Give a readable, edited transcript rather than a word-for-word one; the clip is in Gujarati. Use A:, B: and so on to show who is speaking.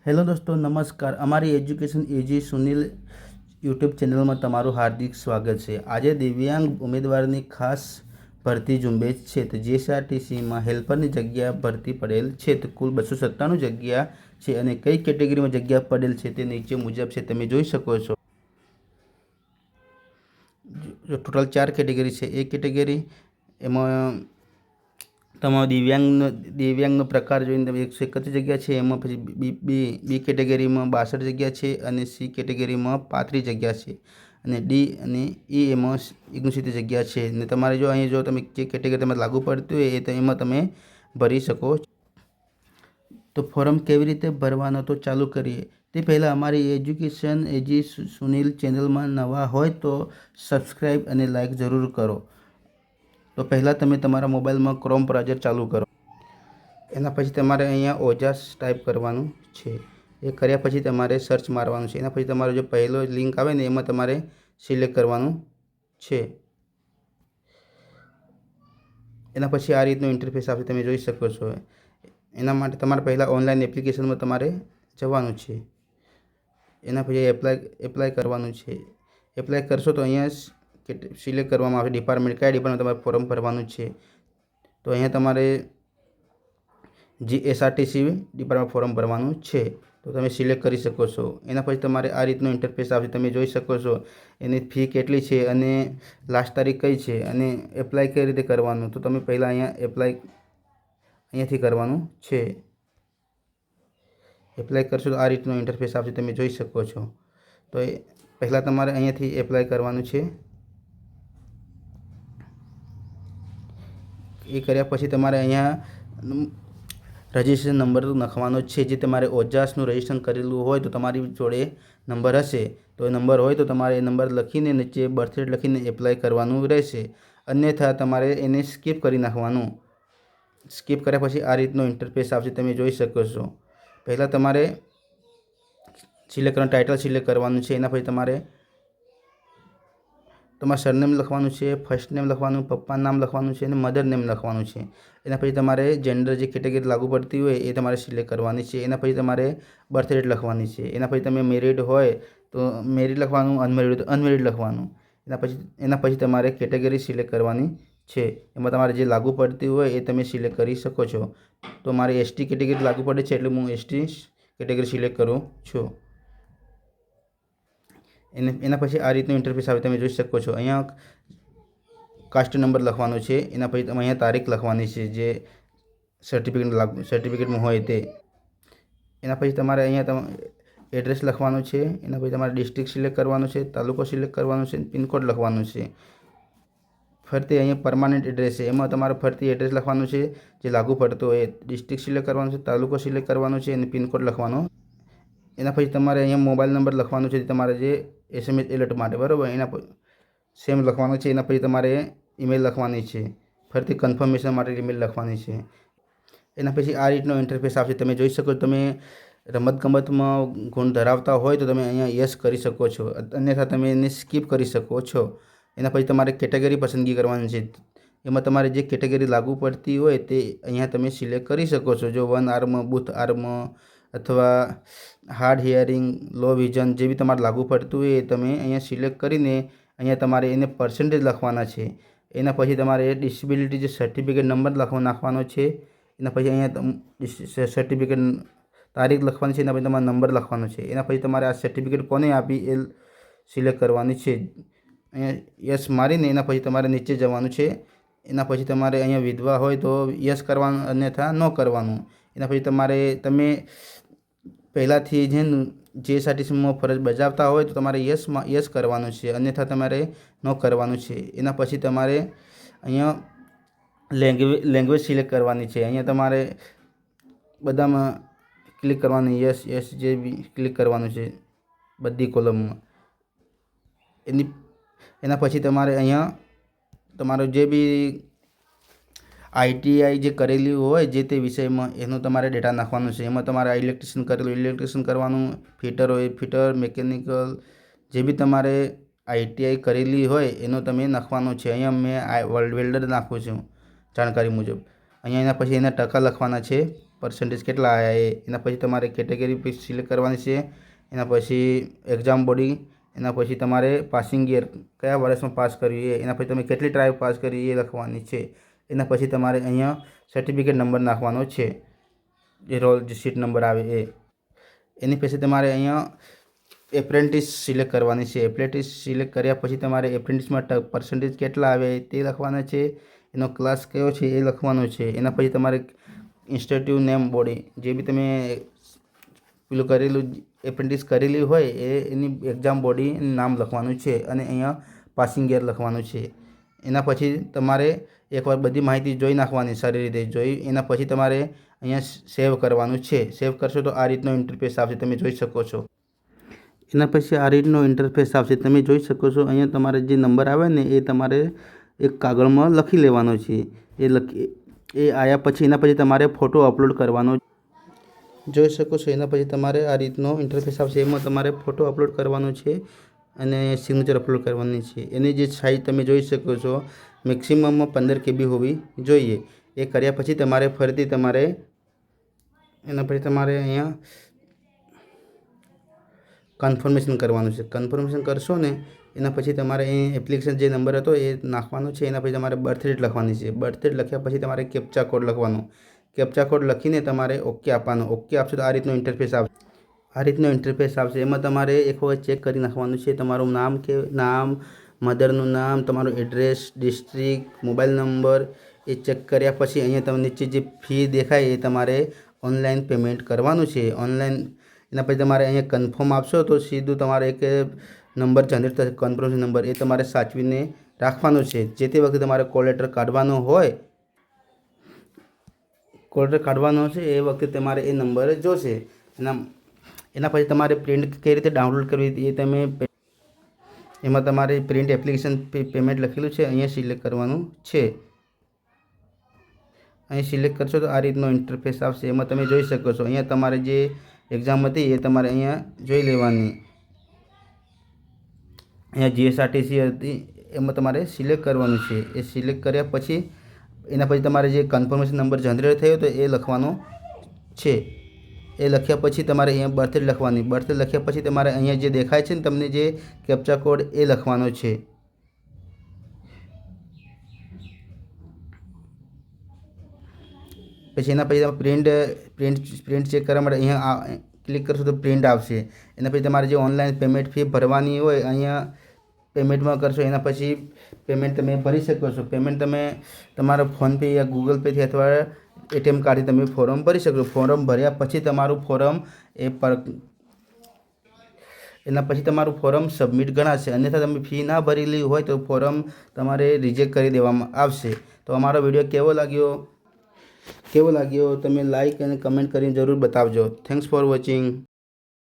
A: હેલો દોસ્તો, નમસ્કાર. અમારી એજ્યુકેશન એજી સુનિલ યુટ્યુબ ચેનલમાં તમારું હાર્દિક સ્વાગત છે. આજે દિવ્યાંગ ઉમેદવારની ખાસ ભરતી ઝુંબેશ છે. તો જીએસઆરટીસીમાં હેલ્પરની જગ્યા ભરતી પડેલ છે. તો કુલ 297 જગ્યા છે અને કઈ કેટેગરીમાં જગ્યા પડેલ છે તે નીચે મુજબ છે, તમે જોઈ શકો છો. ટોટલ 4 કેટેગરી છે. એ કેટેગરી એમાં તમારો દિવ્યાંગનો પ્રકાર જોઈને 131 જગ્યા છે. એમાં પછી બી કેટેગરીમાં 62 જગ્યા છે અને સી કેટેગરીમાં 35 જગ્યા છે અને ડી અને ઈ એમાં 69 જગ્યા છે. ને તમારે જો અહીં જો તમે જે કેટેગરી તમારે લાગુ પડતી હોય એમાં તમે ભરી શકો. તો ફોર્મ કેવી રીતે ભરવાનો તો ચાલુ કરીએ. તે પહેલાં અમારી એજ્યુકેશન એજી સુનિલ ચેનલમાં નવા હોય તો સબસ્ક્રાઈબ અને લાઈક જરૂર કરો. તો પહેલાં તમે તમારા મોબાઈલમાં ક્રોમ બ્રાઉઝર ચાલુ કરો. એના પછી તમારે અહીંયા ઓજાસ ટાઈપ કરવાનું છે. એ કર્યા પછી તમારે સર્ચ મારવાનું છે. એના પછી તમારો જો પહેલો લિંક આવે ને એમાં તમારે સિલેક્ટ કરવાનું છે. એના પછી આ રીતનું ઇન્ટરફેસ આવશે, તમે જોઈ શકો છો. એના માટે તમારે પહેલાં ઓનલાઈન એપ્લિકેશનમાં તમારે જવાનું છે. એના પછી એપ્લાય કરવાનું છે. એપ્લાય કરશો તો અહીંયા સિલેક્ટ કરવામાં આવશે ડિપાર્ટમેન્ટ, કયા ડિપાર્ટમેન્ટ તમારે ફોર્મ ભરવાનું છે. તો અહીંયા તમારે જીએસઆરટીસી ડિપાર્ટમેન્ટ ફોર્મ ભરવાનું છે. તો તમે સિલેક્ટ કરી શકો છો. એના પછી તમારે આ રીતનું ઇન્ટરફેસ આવશે, તમે જોઈ શકો છો. એની ફી કેટલી છે અને લાસ્ટ તારીખ કઈ છે અને એપ્લાય કઈ રીતે કરવાનું. તો તમે પહેલાં અહીંયા એપ્લાય અહીંયાથી કરવાનું છે. એપ્લાય કરશો તો આ રીતનું ઇન્ટરફેસ આવશે, તમે જોઈ શકો છો. તો એ પહેલાં તમારે અહીંયાથી એપ્લાય કરવાનું છે. એ કર્યા પછી તમારે અહીંયા રજિસ્ટ્રેશન નંબર લખવાનો છે. જે તમારે ઓજાસનું રજિસ્ટ્રેશન કરેલું હોય તો તમારી જોડે નંબર હશે. તો એ નંબર હોય તો તમારે એ નંબર લખીને નીચે બર્થ ડેટ લખીને એપ્લાય કરવાનું રહેશે. અન્યથા તમારે એને સ્કીપ કરી નાખવાનું. સ્કીપ કર્યા પછી આ રીતનો ઇન્ટરફેસ આવશે, તમે જોઈ શકો છો. પહેલાં તમારે સિલેક્ટ કરવાનું, ટાઇટલ સિલેક્ટ કરવાનું છે. એના પછી તમારે તમારે સરનેમ લખવાનું છે, ફર્સ્ટ નેમ લખવાનું, પપ્પાનું નામ લખવાનું છે અને મધર નેમ લખવાનું છે. એના પછી તમારે જેન્ડર જે કેટેગરી લાગુ પડતી હોય એ તમારે સિલેક્ટ કરવાની છે. એના પછી તમારે બર્થ ડેટ લખવાની છે. એના પછી તમે મેરિડ હોય તો મેરિડ લખવાનું, અનમેરિડ હોય તો અનમેરિડ લખવાનું. એના પછી તમારે કેટેગરી સિલેક્ટ કરવાની છે. એમાં તમારે જે લાગુ પડતી હોય એ તમે સિલેક્ટ કરી શકો છો. તો મારે એસટી કેટેગરી લાગુ પડે છે એટલે હું એસટી કેટેગરી સિલેક્ટ કરું છું. એના પછી આ રીતનું ઇન્ટરફેસ આવે, તમે જોઈ શકો છો. અહીંયા કાસ્ટ નંબર લખવાનો છે. એના પછી તમે અહીંયા તારીખ લખવાની છે જે સર્ટિફિકેટમાં હોય તે. એના પછી તમારે અહીંયા એડ્રેસ લખવાનું છે. એના પછી તમારે ડિસ્ટ્રિક્ટ સિલેક્ટ કરવાનું છે, તાલુકો સિલેક્ટ કરવાનું છે, પિનકોડ લખવાનું છે. ફરતી અહીંયા પરમાનન્ટ એડ્રેસ છે, એમાં તમારે ફરતી એડ્રેસ લખવાનું છે જે લાગુ પડતો હોય. ડિસ્ટ્રિક્ટ સિલેક્ટ કરવાનું છે, તાલુકો સિલેક્ટ કરવાનું છે અને પિનકોડ લખવાનો. એના પછી તમારે અહીંયા મોબાઈલ નંબર લખવાનો છે તમારે જે SMS એલર્ટ માટે, બરાબર. એના સેમ લખવાનું છે. એના પછી તમારે ઈમેલ લખવાની છે. ફરીથી કન્ફર્મેશન માટે ઈમેલ લખવાની છે. એના પછી આ રીતનો ઇન્ટરફેસ આવશે, તમે જોઈ શકો. તમે રમતગમતમાં ગુણ ધરાવતા હોય તો તમે અહીંયા યસ કરી શકો છો, અન્યથા તમે એને સ્કીપ કરી શકો છો. એના પછી તમારે કેટેગરી પસંદગી કરવાની છે. એમાં તમારે જે કેટેગરી લાગુ પડતી હોય તે અહીંયા તમે સિલેક્ટ કરી શકો છો. જો વન આર્મ, બુથ આર્મ અથવા હાર્ડ હિયરિંગ, લો વિઝન જે બી તમારે લાગુ પડતું હોય એ તમે અહીંયા સિલેક્ટ કરીને અહીંયા તમારે એને પર્સન્ટેજ લખવાના છે. એના પછી તમારે ડિસેબિલિટી જે સર્ટિફિકેટ નંબર નાખવાનો છે. એના પછી અહીંયા સર્ટિફિકેટ તારીખ લખવાની છે. એના પછી તમારે નંબર લખવાનો છે. એના પછી તમારે આ સર્ટિફિકેટ કોને આપી એ સિલેક્ટ કરવાની છે. અહીંયા યસ મારીને એના પછી તમારે નીચે જવાનું છે. એના પછી તમારે અહીંયા વિધવા હોય તો યસ કરવાનું, અન્યથા ન કરવાનું. એના પછી તમે પહેલાંથી જીએસઆરટીસીમાં ફરજ બજાવતા હોય તો તમારે યસ કરવાનું છે, અન્યથા તમારે ન કરવાનું છે. એના પછી તમારે અહીંયા લેંગ્વેજ સિલેક્ટ કરવાની છે. અહીંયા તમારે બધામાં ક્લિક કરવાની, યસ જે બી ક્લિક કરવાનું છે બધી કોલમમાં. એના પછી તમારે અહીંયા તમારો જે બી આઈટીઆઈ જે કરેલી હોય જે તે વિષયમાં એનું તમારે ડેટા નાખવાનું છે. એમાં તમારે ઇલેક્ટ્રિશિયન કરેલું ઇલેક્ટ્રિશિયન કરવાનું, ફિટર હોય ફિટર, મિકેનિકલ જે બી તમારે આઈટીઆઈ કરેલી હોય એનો તમે નાખવાનું છે. અહીંયા મેં વેલ્ડર નાખું છું જાણકારી મુજબ. અહીંયા એના પછી એના ટકા લખવાના છે. પર્સન્ટેજ કેટલા આવ્યા એ. એના પછી તમારે કેટેગરી સિલેક્ટ કરવાની છે. એના પછી એક્ઝામ બોડી, એના પછી તમારે પાસિંગ યર કયા વર્ષમાં પાસ કર્યું એ, એના પછી તમે કેટલી ટ્રાય પાસ કરી એ લખવાની છે. એના પછી તમારે અહીંયા સર્ટિફિકેટ નંબર નાખવાનો છે, જે રોલ જે સીટ નંબર આવે એ. એની પછી તમારે અહીંયા એપ્રેન્ટિસ સિલેક્ટ કરવાની છે. એપ્રેન્ટિસ સિલેક્ટ કર્યા પછી તમારે એપ્રેન્ટિસમાં પર્સન્ટેજ કેટલા આવે તે લખવાના છે. એનો ક્લાસ કયો છે એ લખવાનો છે. એના પછી તમારે ઇન્સ્ટિટ્યૂટ નેમ બોડી, જે બી તમે પેલું કરેલું એપ્રેન્ટિસ કરેલી હોય એની એક્ઝામ બોડી નામ લખવાનું છે અને અહીંયા પાસિંગ યર લખવાનું છે. એના પછી તમારે એકવાર બધી માહિતી જોઈ નાખવાની, સારી રીતે જોઈ. એના પછી તમારે અહીંયા સેવ કરવાનું છે. સેવ કરશો તો આ રીતનો ઇન્ટરફેસ આવશે, તમે જોઈ શકો છો. એના પછી આ રીતનો ઇન્ટરફેસ આવશે, તમે જોઈ શકો છો. અહીંયા તમારે જે નંબર આવે ને એ તમારે એક કાગળમાં લખી લેવાનો છે. એ આવ્યા પછી એના પછી તમારે ફોટો અપલોડ કરવાનો, જોઈ શકો છો. એના પછી તમારે આ રીતનો ઇન્ટરફેસ આવશે, એમાં તમારે ફોટો અપલોડ કરવાનો છે અને સિગ્નેચર અપલોડ કરવાની છે. એની જે સાઇઝ તમે જોઈ શકો છો, મેક્સિમમમાં 15 KB હોવી જોઈએ. એ કર્યા પછી તમારે ફરીથી એના પછી તમારે અહીંયા કન્ફર્મેશન કરવાનું છે. કન્ફર્મેશન કરશો ને એના પછી તમારે અહીં એપ્લિકેશન જે નંબર હતો એ નાખવાનો છે. એના પછી તમારે બર્થ ડેટ લખવાની છે. બર્થ ડેટ લખ્યા પછી તમારે કેપ્ચા કોડ લખવાનો. કેપ્ચા કોડ લખીને તમારે ઓકે આપવાનો. ઓકે આપશો તો આ રીતનો ઇન્ટરફેસ આવશે. એમાં તમારે એક વખત ચેક કરી નાખવાનું છે તમારું નામ, મધરનું નામ, તમારું એડ્રેસ, ડિસ્ટ્રિક્ટ, મોબાઈલ નંબર. એ ચેક કર્યા પછી અહીંયા તમને નીચે જે ફી દેખાય એ તમારે ઓનલાઈન પેમેન્ટ કરવાનું છે. એના પછી તમારે અહીંયા કન્ફર્મ આપશો તો સીધું તમારે એક નંબર જનરેટ થશે, કન્ફર્મેશન નંબર. એ તમારે સાચવીને રાખવાનો છે. જે તે વખતે તમારે કોલ લેટર કાઢવાનો હશે એ વખતે તમારે એ નંબર જોશે. એના પછી તમારે પ્રિન્ટ કઈ રીતે ડાઉનલોડ કરવી એ એમાં તમારે પ્રિન્ટ એપ્લિકેશન પેમેન્ટ લખેલું છે, અહીંયા સિલેક્ટ કરવાનું છે. અહીં સિલેક્ટ કરશો તો આ રીતનો ઇન્ટરફેસ આવશે. એમાં તમે જોઈ શકો છો અહીંયા તમારે જે એક્ઝામ હતી એ તમારે અહીંયા જોઈ લેવાની. અહીંયા GSRTC હતી એમાં તમારે સિલેક્ટ કરવાનું છે. એ સિલેક્ટ કર્યા પછી એના પછી તમારે જે કન્ફર્મેશન નંબર જનરેટ થયો તો એ લખવાનો છે. એ લખ્યા પછી તમારે અહીંયા બર્થડે લખવાની. બર્થડે લખ્યા પછી તમારે અહીંયા જે દેખાય છે ને તમને જે કેપ્ચા કોડ એ લખવાનો છે. પછી એના પછી તમે પ્રિન્ટ ચેક કરવા માટે અહીંયા ક્લિક કરશો તો પ્રિન્ટ આવશે. એના પછી તમારે જે ઓનલાઈન પેમેન્ટ ફી ભરવાની હોય અહીંયા પેમેન્ટમાં કરશો. એના પછી પેમેન્ટ તમે ભરી શકો છો. પેમેન્ટ તમે તમારા ફોનપે યા ગૂગલ પેથી અથવા ATM કાર્ડથી તમે ફોર્મ ભરી શકો. ફોર્મ ભર્યા પછી તમારું ફોર્મ સબમિટ ગણાશે. અન્યથા તમે ફી ના ભરેલી હોય તો ફોર્મ તમારે રિજેક્ટ કરી દેવામાં આવશે. તો અમારો વિડીયો કેવો લાગ્યો તમે લાઈક અને કમેન્ટ કરીને જરૂર બતાવજો. Thanks for watching.